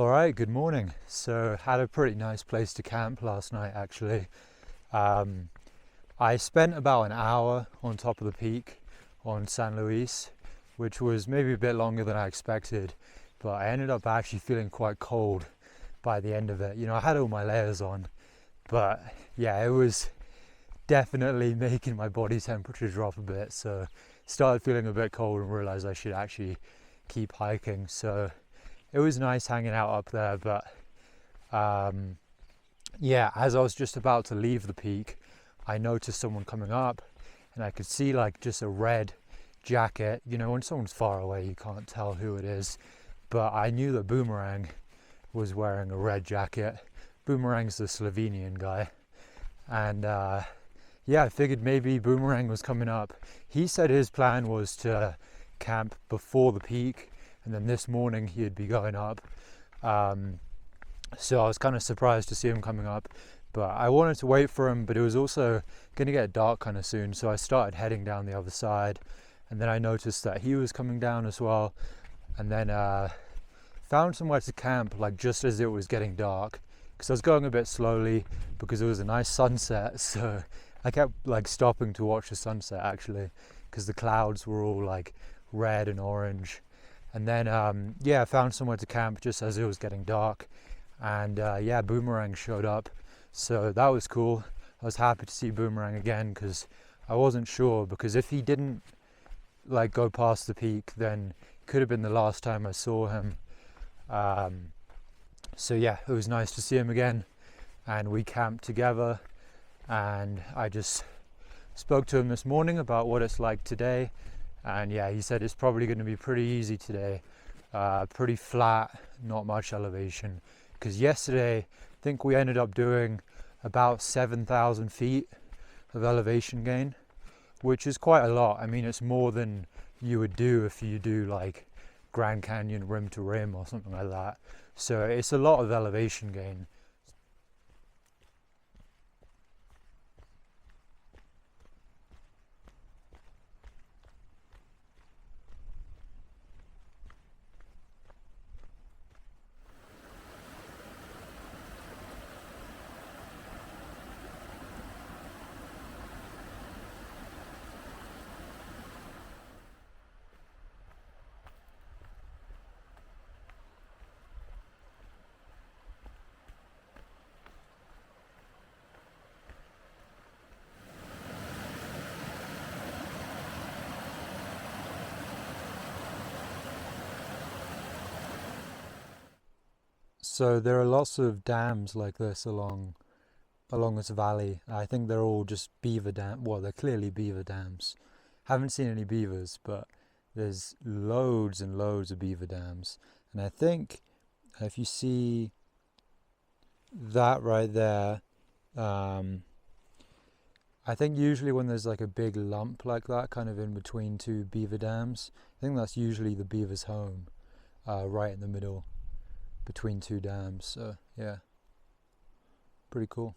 Alright, good morning. So had a pretty nice place to camp last night actually. I spent about an hour on top of the peak on San Luis, which was maybe a bit longer than I expected, but I ended up actually feeling quite cold by the end of it. You know, I had all my layers on, but yeah, it was definitely making my body temperature drop a bit, so started feeling a bit cold and realized I should actually keep hiking. So it was nice hanging out up there, but yeah, as I was just about to leave the peak, I noticed someone coming up and I could see like just a red jacket. You know, when someone's far away you can't tell who it is, but I knew that Boomerang was wearing a red jacket. Boomerang's the Slovenian guy, and yeah, I figured maybe Boomerang was coming up. He said his plan was to camp before the peak, and then this morning he'd be going up. So I was kind of surprised to see him coming up, but I wanted to wait for him, but it was also going to get dark kind of soon, so I started heading down the other side, and then I noticed that he was coming down as well, and then found somewhere to camp like just as it was getting dark, because I was going a bit slowly because it was a nice sunset, so I kept like stopping to watch the sunset actually, because the clouds were all like red and orange. And then yeah, I found somewhere to camp just as it was getting dark, and yeah, Boomerang showed up, so that was cool. I was happy to see Boomerang again because I wasn't sure, because if he didn't like go past the peak, then it could have been the last time I saw him. So yeah, it was nice to see him again, and we camped together, and I just spoke to him this morning about what it's like today. And yeah, he said it's probably going to be pretty easy today, pretty flat, not much elevation, because yesterday I think we ended up doing about 7,000 feet of elevation gain, which is quite a lot. I mean, it's more than you would do if you do like Grand Canyon rim to rim or something like that, so it's a lot of elevation gain. So there are lots of dams like this along this valley. I think they're all just beaver dam. Well, they're clearly beaver dams. Haven't seen any beavers, but there's loads and loads of beaver dams. And I think if you see that right there, I think usually when there's like a big lump like that, kind of in between two beaver dams, I think that's usually the beaver's home, right in the middle between two dams. So yeah, pretty cool.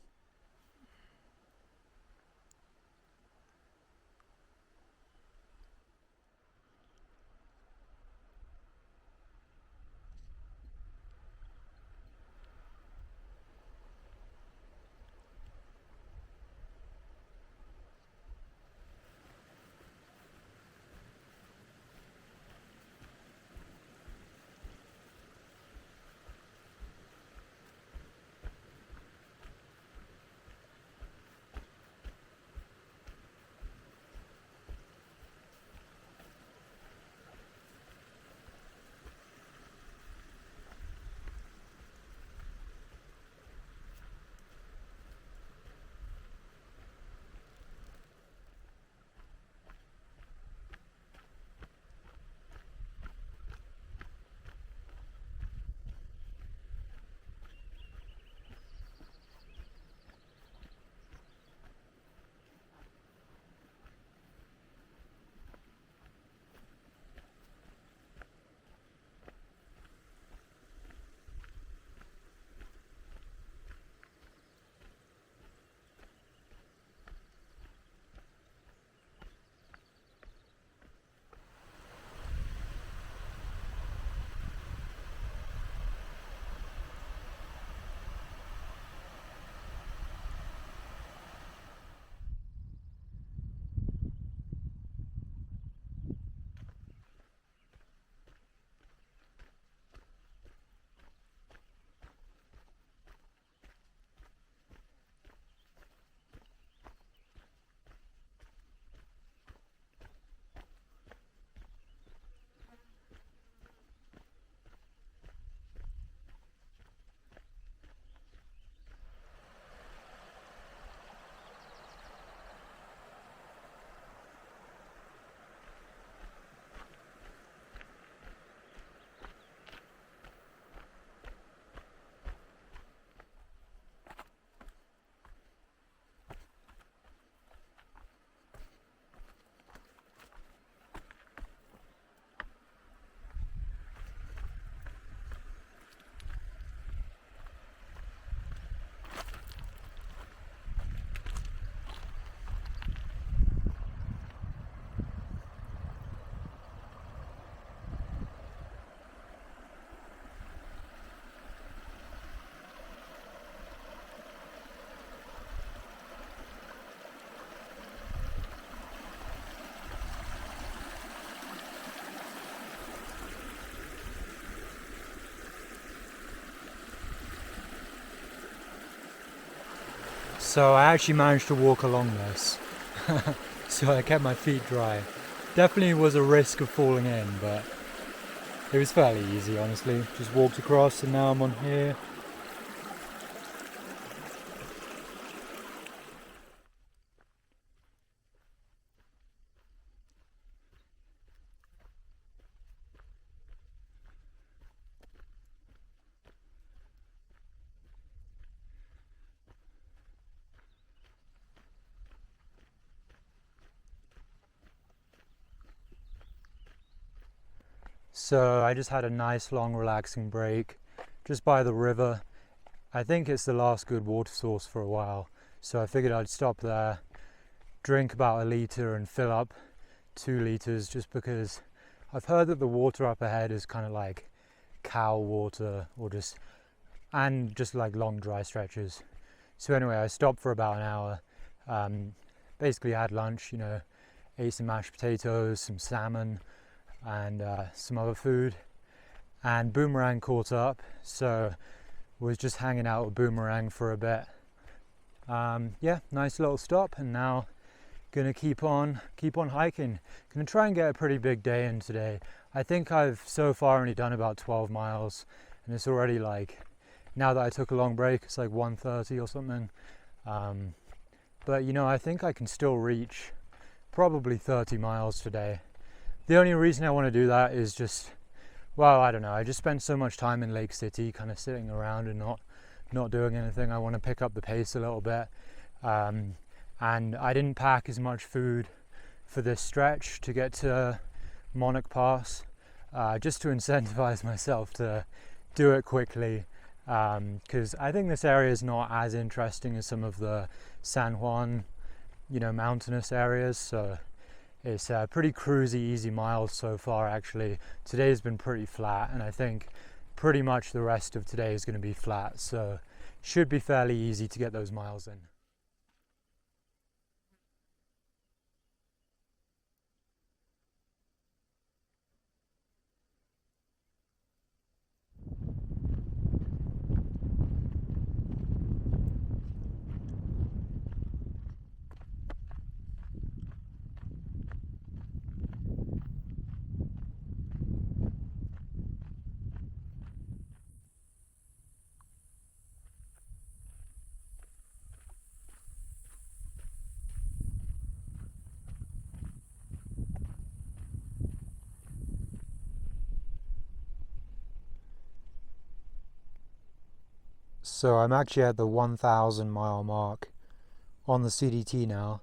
So I actually managed to walk along this. So I kept my feet dry. Definitely was a risk of falling in, but it was fairly easy, honestly. Just walked across and now I'm on here. So I just had a nice long relaxing break just by the river. I think it's the last good water source for a while, so I figured I'd stop there, drink about 1 litre and fill up 2 litres, just because I've heard that the water up ahead is kind of like cow water and just like long dry stretches. So anyway, I stopped for about an hour, basically had lunch, ate some mashed potatoes, some salmon and some other food, and Boomerang caught up, so was just hanging out with Boomerang for a bit. Yeah, nice little stop, and now gonna keep on hiking. Gonna try and get a pretty big day in today. I think I've so far only done about 12 miles, and it's already like, now that I took a long break, it's like 1:30 or something. But I think I can still reach probably 30 miles today. The only reason I want to do that is just, well, I don't know, I just spent so much time in Lake City kind of sitting around and not doing anything. I want to pick up the pace a little bit, and I didn't pack as much food for this stretch to get to Monarch Pass, just to incentivize myself to do it quickly, because I think this area is not as interesting as some of the San Juan mountainous areas, so it's pretty cruisy, easy miles so far. Actually, today's been pretty flat, and I think pretty much the rest of today is going to be flat, so should be fairly easy to get those miles in. So I'm actually at the 1,000 mile mark on the CDT now.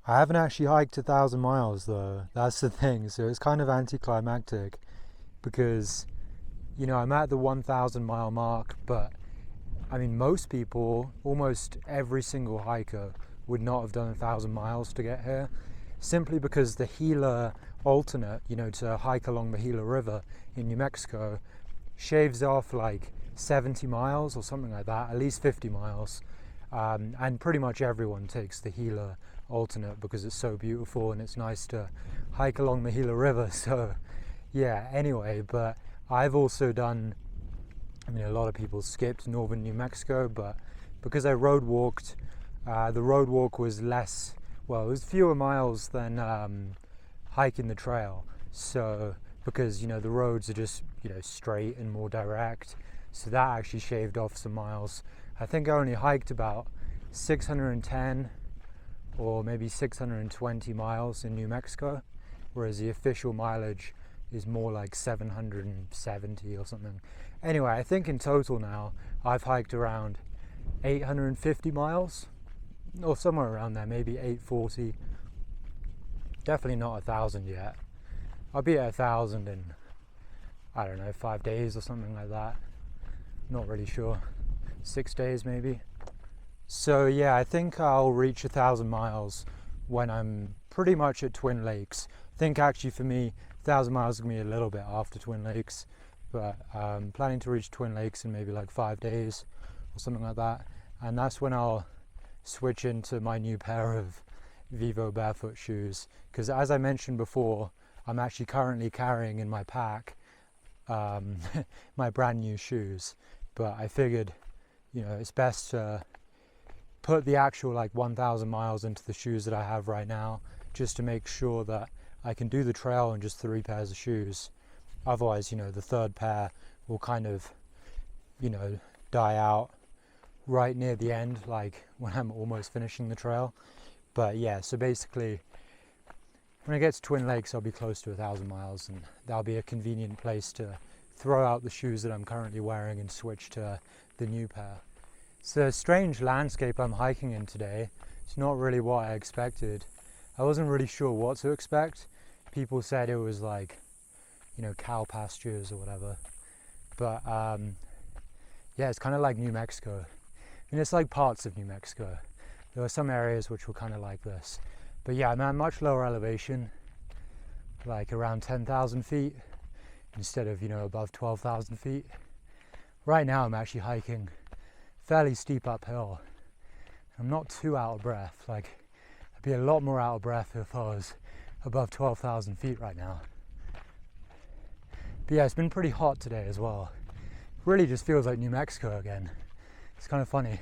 I haven't actually hiked 1,000 miles though, that's the thing, so it's kind of anticlimactic because I'm at the 1,000 mile mark, but I mean most people, almost every single hiker would not have done 1,000 miles to get here, simply because the Gila alternate, to hike along the Gila River in New Mexico, shaves off like 70 miles or something like that, at least 50 miles, and pretty much everyone takes the Gila alternate because it's so beautiful and it's nice to hike along the Gila River. So yeah, anyway, but I've also done, a lot of people skipped northern New Mexico, but because I road walked, the road walk was less, well, it was fewer miles than hiking the trail. So because the roads are just straight and more direct, so that actually shaved off some miles. I think I only hiked about 610 or maybe 620 miles in New Mexico, whereas the official mileage is more like 770 or something. Anyway, I think in total now I've hiked around 850 miles or somewhere around there, maybe 840. Definitely not 1,000 yet. I'll be at 1,000 in, I don't know, 5 days or something like that. Not really sure. 6 days maybe. So yeah, I think I'll reach 1,000 miles when I'm pretty much at Twin Lakes. I think actually for me 1,000 miles is going to be a little bit after Twin Lakes, but I'm planning to reach Twin Lakes in maybe like 5 days or something like that, and that's when I'll switch into my new pair of Beaver barefoot shoes, because as I mentioned before, I'm actually currently carrying in my pack my brand new shoes, but I figured it's best to put the actual like 1,000 miles into the shoes that I have right now, just to make sure that I can do the trail in just 3 pairs of shoes. Otherwise, you know, the third pair will kind of, you know, die out right near the end, like when I'm almost finishing the trail. But yeah, so basically when I get to Twin Lakes, I'll be close to 1,000 miles, and that'll be a convenient place to throw out the shoes that I'm currently wearing and switch to the new pair. It's a strange landscape I'm hiking in today. It's not really what I expected. I wasn't really sure what to expect. People said it was like, you know, cow pastures or whatever. But yeah, it's kind of like New Mexico. I mean, it's like parts of New Mexico. There were some areas which were kind of like this. But yeah, I'm at much lower elevation, like around 10,000 feet instead of, you know, above 12,000 feet. Right now I'm actually hiking fairly steep uphill. I'm not too out of breath. Like, I'd be a lot more out of breath if I was above 12,000 feet right now. But yeah, it's been pretty hot today as well. It really just feels like New Mexico again. It's kind of funny.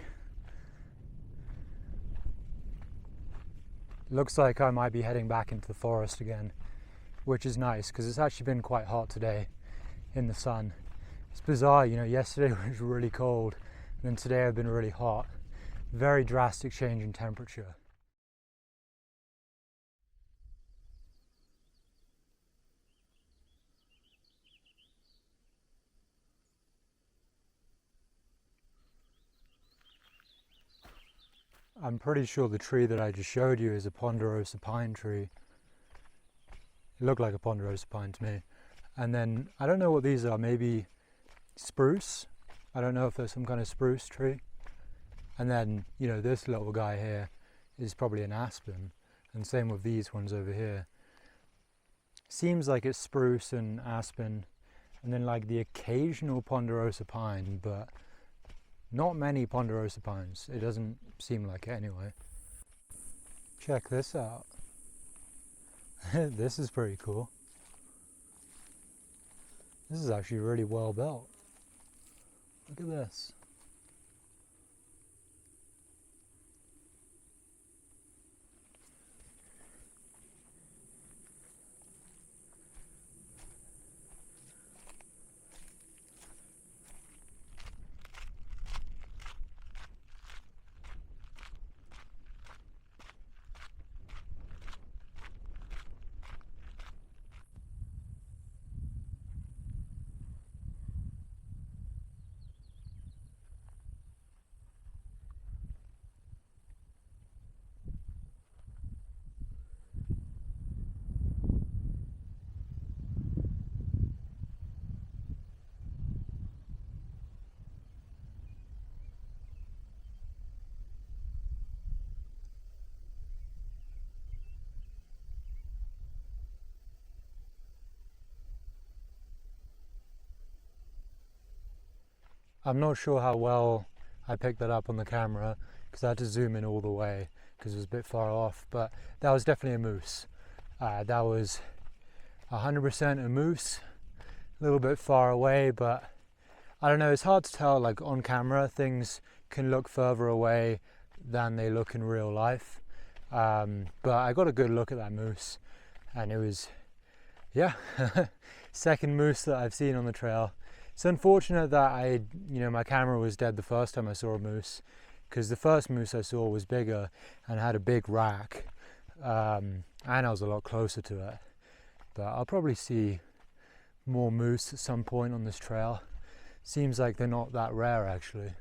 Looks like I might be heading back into the forest again, which is nice because it's actually been quite hot today in the sun. It's bizarre, you know, yesterday was really cold and then today I've been really hot. Very drastic change in temperature. I'm pretty sure the tree that I just showed you is a ponderosa pine tree. It looked like a ponderosa pine to me. And then, I don't know what these are, maybe spruce? I don't know if there's some kind of spruce tree. And then, you know, this little guy here is probably an aspen. And same with these ones over here. Seems like it's spruce and aspen. And then like the occasional ponderosa pine, but not many ponderosa pines. It doesn't seem like it anyway. Check this out. This is pretty cool. This is actually really well built. Look at this. I'm not sure how well I picked that up on the camera because I had to zoom in all the way because it was a bit far off, but that was definitely a moose. That was 100% a moose, a little bit far away, but I don't know, it's hard to tell. Like on camera things can look further away than they look in real life, but I got a good look at that moose and it was, yeah, second moose that I've seen on the trail. It's unfortunate that my camera was dead the first time I saw a moose, because the first moose I saw was bigger and had a big rack, and I was a lot closer to it. But I'll probably see more moose at some point on this trail. Seems like they're not that rare actually.